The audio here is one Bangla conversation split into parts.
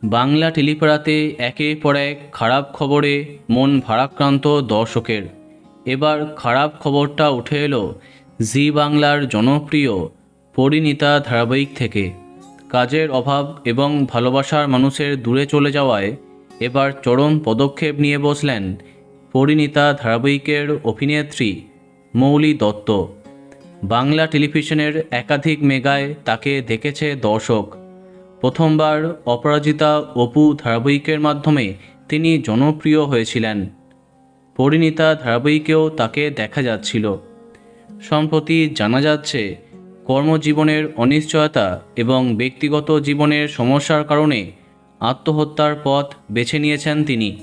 বাংলা টেলিপাড়াতে একের পর এক খারাপ খবরে মন ভারাক্রান্ত দর্শকের। এবার খারাপ খবরটা উঠে এলো জি বাংলার জনপ্রিয় পরিণীতা ধারাবাহিক থেকে। কাজের অভাব এবং ভালোবাসার মানুষের দূরে চলে যাওয়ায় এবার চরম পদক্ষেপ নিয়ে বসলেন পরিণীতা ধারাবাহিকের অভিনেত্রী মৌলি দত্ত। বাংলা টেলিভিশনের একাধিক মেগায় তাকে দেখেছে দর্শক। প্রথমবার অপরাজিতা অপু ধারাবাহিকের মাধ্যমে তিনি জনপ্রিয় হয়েছিলেন। পরিণীতা ধারাবাহিকেও তাকে দেখা যাচ্ছিল। সম্প্রতি জানা যাচ্ছে কর্মজীবনের অনিশ্চয়তা এবং ব্যক্তিগত জীবনের সমস্যার কারণে আত্মহত্যার পথ বেছে নিয়েছেন তিনি।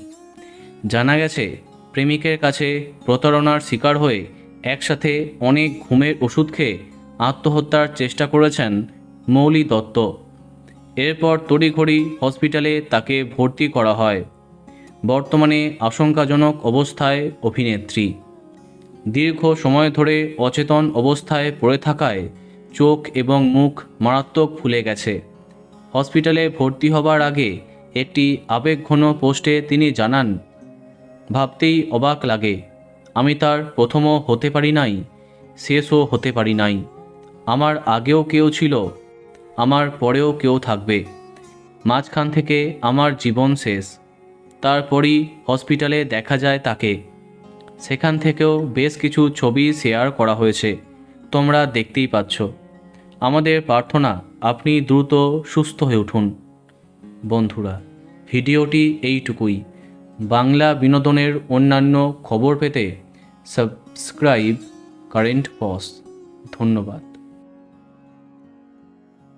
জানা গেছে প্রেমিকের কাছে প্রতারণার শিকার হয়ে একসাথে অনেক ঘুমের ওষুধ খেয়ে আত্মহত্যার চেষ্টা করেছেন মৌলি দত্ত। এরপর তড়িঘড়ি হসপিটালে তাকে ভর্তি করা হয়। বর্তমানে আশঙ্কাজনক অবস্থায় অভিনেত্রী। দীর্ঘ সময় ধরে অচেতন অবস্থায় পড়ে থাকায় চোখ এবং মুখ মারাত্মক ফুলে গেছে। হসপিটালে ভর্তি হবার আগে একটি আবেগঘন পোস্টে তিনি জানান, ভাবতেই অবাক লাগে, আমি তার প্রথমও হতে পারি নাই, শেষও হতে পারি নাই। আমার আগেও কেউ ছিল, আমার পরেও কেউ থাকবে। মাঝখান থেকে আমার জীবন শেষ। তারপরই হসপিটালে দেখা যায় তাকে। সেখান থেকেও বেশ কিছু ছবি শেয়ার করা হয়েছে, তোমরা দেখতেই পাচ্ছ। আমাদের প্রার্থনা আপনি দ্রুত সুস্থ হয়ে উঠুন। বন্ধুরা, ভিডিওটি এইটুকুই। বাংলা বিনোদনের অন্যান্য খবর পেতে সাবস্ক্রাইব কারেন্ট পজ। ধন্যবাদ।